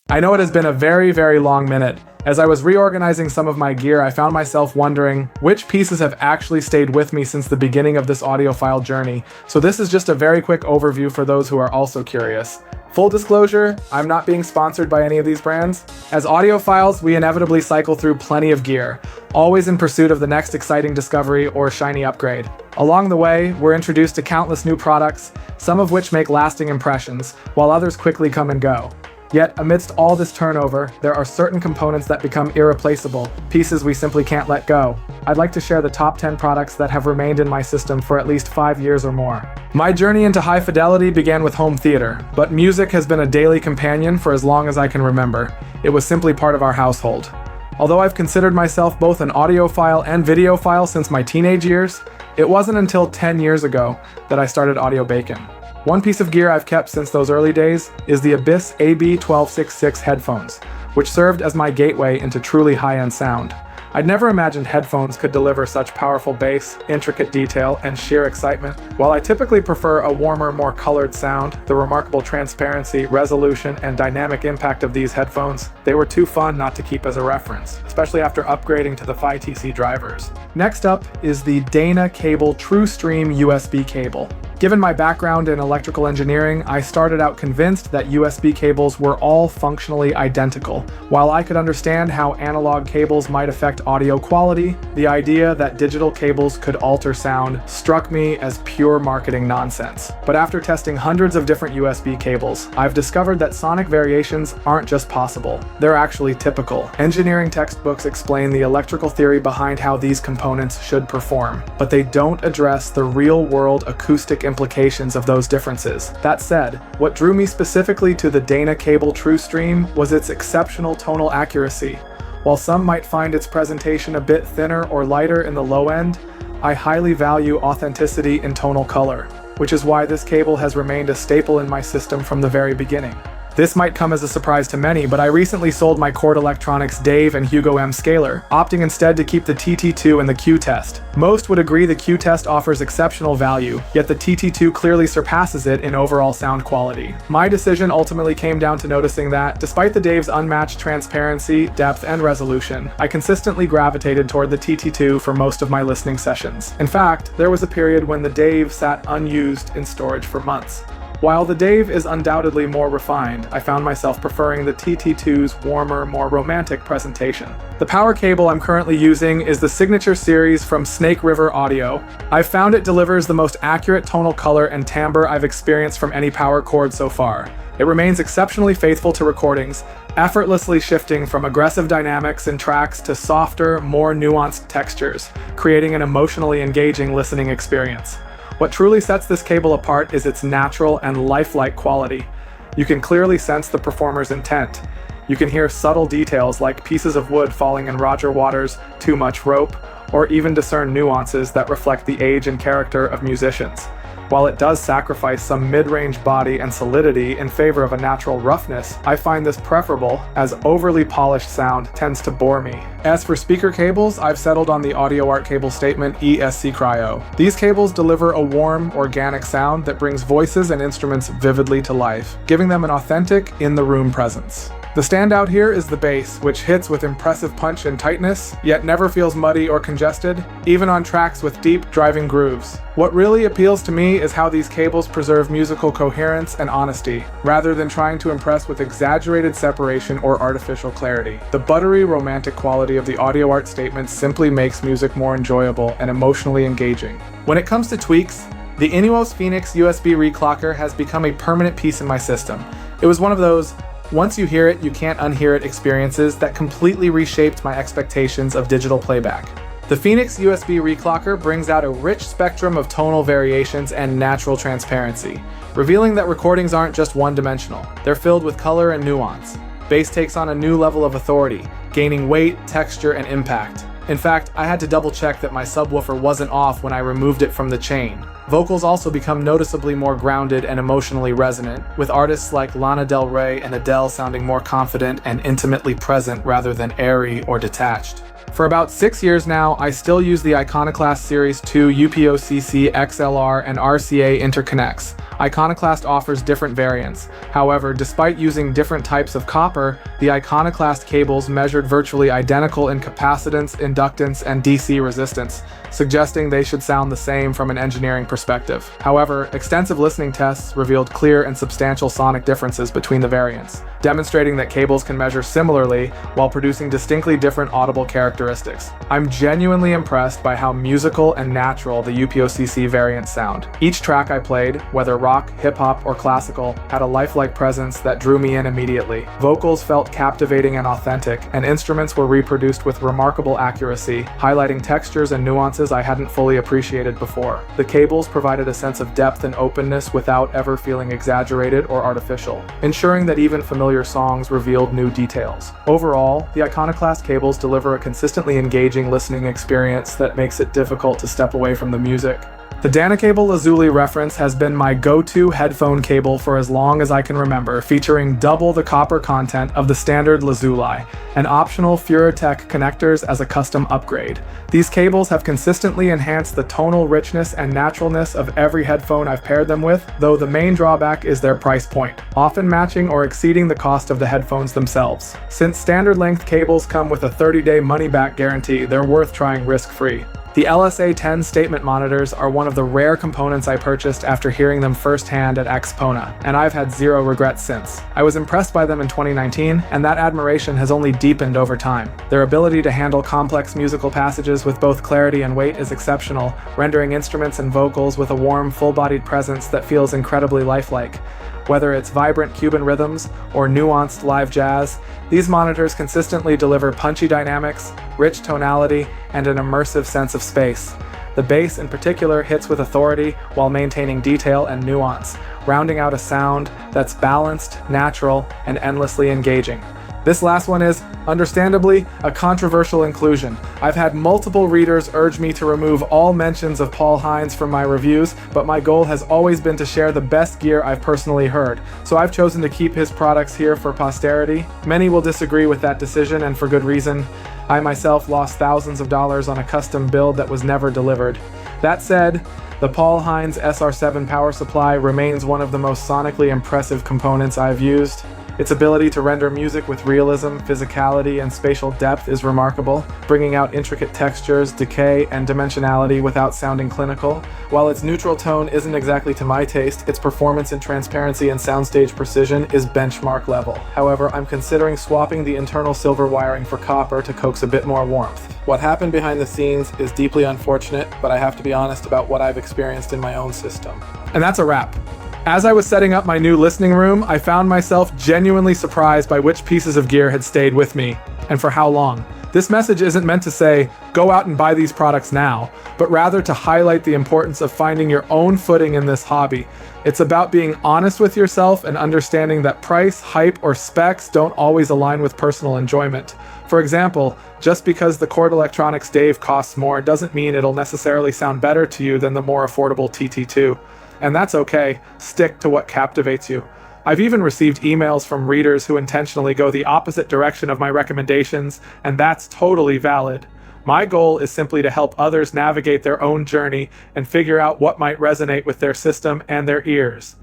I know it has been a very long minute. As I was reorganizing some of my gear, I found myself wondering which pieces have actually stayed with me since the beginning of this audiophile journey, so this is just a very quick overview for those who are also curious. Full disclosure, I'm not being sponsored by any of these brands. As audiophiles, we inevitably cycle through plenty of gear, always in pursuit of the next exciting discovery or shiny upgrade. Along the way, we're introduced to countless new products, some of which make lasting impressions, while others quickly come and go. Yet, amidst all this turnover, there are certain components that become irreplaceable, pieces we simply can't let go. I'd like to share the top 10 products that have remained in my system for at least 5 years or more. My journey into high fidelity began with home theater, but music has been a daily companion for as long as I can remember. It was simply part of our household. Although I've considered myself both an audiophile and videophile since my teenage years, it wasn't until 10 years ago that I started audio bacon. One piece of gear I've kept since those early days is the Abyss AB1266 headphones, which served as my gateway into truly high-end sound. I'd never imagined headphones could deliver such powerful bass, intricate detail, and sheer excitement. While I typically prefer a warmer, more colored sound, the remarkable transparency, resolution, and dynamic impact of these headphones, they were too fun not to keep as a reference, especially after upgrading to the PHI-TC drivers. Next up is the Dana Cable TrueStream USB cable. Given my background in electrical engineering, I started out convinced that USB cables were all functionally identical. While I could understand how analog cables might affect audio quality, the idea that digital cables could alter sound struck me as pure marketing nonsense. But after testing hundreds of different USB cables, I've discovered that sonic variations aren't just possible, they're actually typical. Engineering textbooks explain the electrical theory behind how these components should perform, but they don't address the real-world acoustic implications of those differences. That said, what drew me specifically to the Dana Cable TrueStream was its exceptional tonal accuracy. While some might find its presentation a bit thinner or lighter in the low end, I highly value authenticity in tonal color, which is why this cable has remained a staple in my system from the very beginning. This might come as a surprise to many, but I recently sold my Chord Electronics Dave and Hugo M scaler, opting instead to keep the TT2 and the Q-Test. Most would agree the Q-Test offers exceptional value, yet the TT2 clearly surpasses it in overall sound quality. My decision ultimately came down to noticing that, despite the Dave's unmatched transparency, depth, and resolution, I consistently gravitated toward the TT2 for most of my listening sessions. In fact, there was a period when the Dave sat unused in storage for months. While the Dave is undoubtedly more refined, I found myself preferring the TT2's warmer, more romantic presentation. The power cable I'm currently using is the Signature series from Snake River Audio. I've found it delivers the most accurate tonal color and timbre I've experienced from any power cord so far. It remains exceptionally faithful to recordings, effortlessly shifting from aggressive dynamics in tracks to softer, more nuanced textures, creating an emotionally engaging listening experience. What truly sets this cable apart is its natural and lifelike quality. You can clearly sense the performer's intent. You can hear subtle details like pieces of wood falling in Roger Waters' Too Much Rope, or even discern nuances that reflect the age and character of musicians. While it does sacrifice some mid-range body and solidity in favor of a natural roughness, I find this preferable, as overly polished sound tends to bore me. As for speaker cables, I've settled on the AudioArt cable statement ESC Cryo. These cables deliver a warm, organic sound that brings voices and instruments vividly to life, giving them an authentic, in-the-room presence. The standout here is the bass, which hits with impressive punch and tightness, yet never feels muddy or congested, even on tracks with deep, driving grooves. What really appeals to me is how these cables preserve musical coherence and honesty, rather than trying to impress with exaggerated separation or artificial clarity. The buttery, romantic quality of the AudioArt statement simply makes music more enjoyable and emotionally engaging. When it comes to tweaks, the Inuos Phoenix USB reclocker has become a permanent piece in my system. It was one of those once you hear it, you can't unhear it experiences that completely reshaped my expectations of digital playback. The Phoenix USB reclocker brings out a rich spectrum of tonal variations and natural transparency, revealing that recordings aren't just one-dimensional. They're filled with color and nuance. Bass takes on a new level of authority, gaining weight, texture, and impact. In fact, I had to double-check that my subwoofer wasn't off when I removed it from the chain. Vocals also become noticeably more grounded and emotionally resonant, with artists like Lana Del Rey and Adele sounding more confident and intimately present rather than airy or detached. For about 6 years now, I still use the Iconoclast Series 2 UPOCC XLR and RCA interconnects. Iconoclast offers different variants. However, despite using different types of copper, the Iconoclast cables measured virtually identical in capacitance, inductance, and DC resistance, suggesting they should sound the same from an engineering perspective. However, extensive listening tests revealed clear and substantial sonic differences between the variants, demonstrating that cables can measure similarly while producing distinctly different audible characteristics. I'm genuinely impressed by how musical and natural the UPOCC variants sound. Each track I played, whether rock, hip-hop, or classical, had a lifelike presence that drew me in immediately. Vocals felt captivating and authentic, and instruments were reproduced with remarkable accuracy, highlighting textures and nuances I hadn't fully appreciated before. The cables provided a sense of depth and openness without ever feeling exaggerated or artificial, ensuring that even familiar songs revealed new details. Overall, the Iconoclast cables deliver a consistently engaging listening experience that makes it difficult to step away from the music. The Danacable Lazuli reference has been my go-to headphone cable for as long as I can remember, featuring double the copper content of the standard Lazuli, and optional Furatech connectors as a custom upgrade. These cables have consistently enhanced the tonal richness and naturalness of every headphone I've paired them with, though the main drawback is their price point, often matching or exceeding the cost of the headphones themselves. Since standard length cables come with a 30-day money-back guarantee, they're worth trying risk-free. The LSA-10 statement monitors are one of the rare components I purchased after hearing them firsthand at Xpona, and I've had zero regrets since. I was impressed by them in 2019, and that admiration has only deepened over time. Their ability to handle complex musical passages with both clarity and weight is exceptional, rendering instruments and vocals with a warm, full-bodied presence that feels incredibly lifelike. Whether it's vibrant Cuban rhythms or nuanced live jazz, these monitors consistently deliver punchy dynamics, rich tonality, and an immersive sense of space. The bass in particular hits with authority while maintaining detail and nuance, rounding out a sound that's balanced, natural, and endlessly engaging. This last one is, understandably, a controversial inclusion. I've had multiple readers urge me to remove all mentions of Paul Hines from my reviews, but my goal has always been to share the best gear I've personally heard, so I've chosen to keep his products here for posterity. Many will disagree with that decision, and for good reason. I myself lost thousands of dollars on a custom build that was never delivered. That said, the Paul Hines SR7 power supply remains one of the most sonically impressive components I've used. Its ability to render music with realism, physicality, and spatial depth is remarkable, bringing out intricate textures, decay, and dimensionality without sounding clinical. While its neutral tone isn't exactly to my taste, its performance in transparency and soundstage precision is benchmark level. However, I'm considering swapping the internal silver wiring for copper to coax a bit more warmth. What happened behind the scenes is deeply unfortunate, but I have to be honest about what I've experienced in my own system. And that's a wrap. As I was setting up my new listening room, I found myself genuinely surprised by which pieces of gear had stayed with me, and for how long. This message isn't meant to say, go out and buy these products now, but rather to highlight the importance of finding your own footing in this hobby. It's about being honest with yourself and understanding that price, hype, or specs don't always align with personal enjoyment. For example, just because the Cord Electronics Dave costs more doesn't mean it'll necessarily sound better to you than the more affordable TT2. And that's okay, stick to what captivates you. I've even received emails from readers who intentionally go the opposite direction of my recommendations, and that's totally valid. My goal is simply to help others navigate their own journey and figure out what might resonate with their system and their ears.